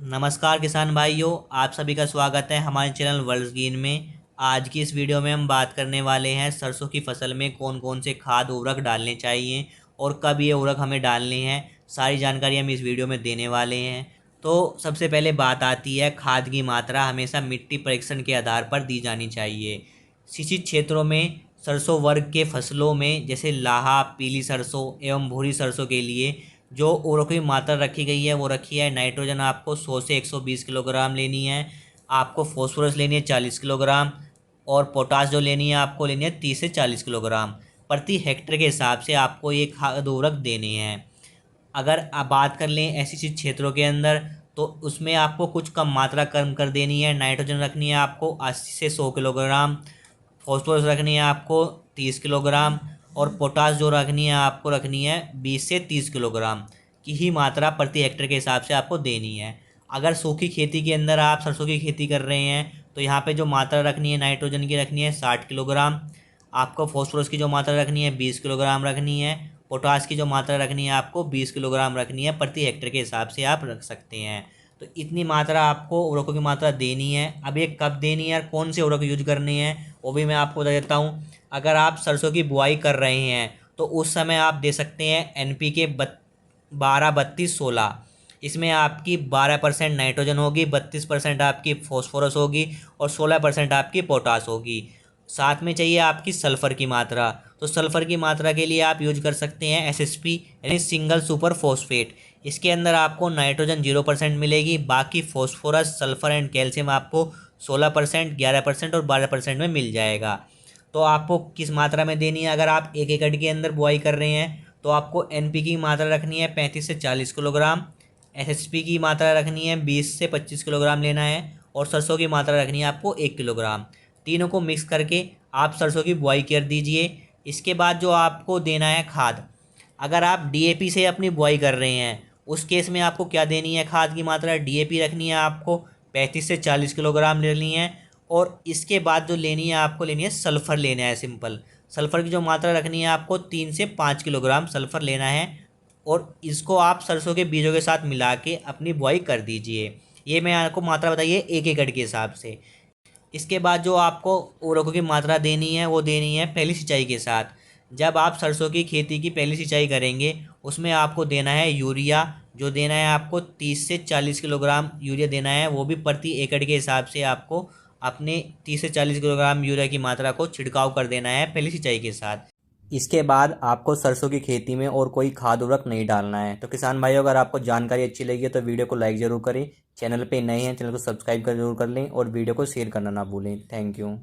नमस्कार किसान भाइयों, आप सभी का स्वागत है हमारे चैनल वर्ल्ड ग्रीन में। आज की इस वीडियो में हम बात करने वाले हैं सरसों की फसल में कौन कौन से खाद उर्वरक डालने चाहिए और कब ये उर्वरक हमें डालने हैं। सारी जानकारी हम इस वीडियो में देने वाले हैं। तो सबसे पहले बात आती है खाद की मात्रा हमेशा मिट्टी परीक्षण के आधार पर दी जानी चाहिए। सिंचित क्षेत्रों में सरसों वर्ग के फसलों में जैसे लाहा, पीली सरसों एवं भूरी सरसों के लिए जो उर्वरक की मात्रा रखी गई है वो रखी है। नाइट्रोजन आपको 100 से 120 किलोग्राम लेनी है। आपको फॉस्फोरस लेनी है 40 किलोग्राम। और पोटास जो लेनी है आपको लेनी है 30 से 40 किलोग्राम प्रति हेक्टेयर के हिसाब से आपको ये खाद उर्वरक देने हैं। अगर आप बात कर लें ऐसी चीज क्षेत्रों के अंदर तो उसमें आपको कुछ कम मात्रा कम कर देनी है। नाइट्रोजन रखनी है आपको 80 से 100 किलोग्राम, फॉस्फोरस रखनी है आपको 30 किलोग्राम और पोटास जो रखनी है आपको रखनी है 20 से 30 किलोग्राम की ही मात्रा प्रति हेक्टेयर के हिसाब से आपको देनी है। अगर सूखी खेती के अंदर आप सरसों की खेती कर रहे हैं तो यहाँ पे जो मात्रा रखनी है नाइट्रोजन की रखनी है 60 किलोग्राम। आपको फॉस्फोरस की जो मात्रा रखनी है 20 किलोग्राम रखनी है। पोटास की जो मात्रा रखनी है आपको 20 किलोग्राम रखनी है। प्रति हेक्टेयर के हिसाब से आप रख सकते हैं। तो इतनी मात्रा आपको उर्वरकों की मात्रा देनी है। अब ये कब देनी है और कौन से उर्वरक यूज करने हैं वो भी मैं आपको बता देता हूँ। अगर आप सरसों की बुआई कर रहे हैं तो उस समय आप दे सकते हैं NPK 12-32-16। इसमें आपकी 12% नाइट्रोजन होगी, 32% आपकी फॉस्फोरस होगी और 16% आपकी पोटास होगी। साथ में चाहिए आपकी सल्फ़र की मात्रा। तो सल्फ़र की मात्रा के लिए आप यूज कर सकते हैं SSP यानी सिंगल सुपर फॉस्फेट। इसके अंदर आपको नाइट्रोजन 0% मिलेगी, बाकी फॉस्फोरस, सल्फ़र एंड कैल्शियम आपको 16%, 11% और 12% में मिल जाएगा। तो आपको किस मात्रा में देनी है? अगर आप 1 एकड़ के अंदर बुआई कर रहे हैं तो आपको NP की मात्रा रखनी है 35 से 40 किलोग्राम, SSP की मात्रा रखनी है 20 से 25 किलोग्राम लेना है और सरसों की मात्रा रखनी है आपको 1 किलोग्राम। तीनों को मिक्स करके आप सरसों की बुआई कर दीजिए। इसके बाद जो आपको देना है खाद, अगर आप DAP से अपनी बुआई कर रहे हैं उस केस में आपको क्या देनी है? खाद की मात्रा DAP रखनी है आपको 35 से 40 किलोग्राम लेनी है। और इसके बाद जो लेनी है आपको लेनी है सल्फ़र लेना है। सिंपल सल्फ़र की जो मात्रा रखनी है आपको 3 से 5 किलोग्राम सल्फ़र लेना है और इसको आप सरसों के बीजों के साथ मिला के अपनी बुआई कर दीजिए। ये मैं आपको मात्रा बताइए 1 एकड़ के हिसाब से। इसके बाद जो आपको उर्वरकों की मात्रा देनी है वो देनी है पहली सिंचाई के साथ। जब आप सरसों की खेती की पहली सिंचाई करेंगे उसमें आपको देना है यूरिया। जो देना है आपको 30 से 40 किलोग्राम यूरिया देना है, वो भी प्रति एकड़ के हिसाब से आपको अपने 30 से 40 किलोग्राम यूरिया की मात्रा को छिड़काव कर देना है पहली सिंचाई के साथ। इसके बाद आपको सरसों की खेती में और कोई खाद उर्वरक नहीं डालना है। तो किसान भाइयों, अगर आपको जानकारी अच्छी लगी है तो वीडियो को लाइक ज़रूर करें। चैनल पे नए हैं, चैनल को सब्सक्राइब कर जरूर कर लें और वीडियो को शेयर करना ना भूलें। Thank you.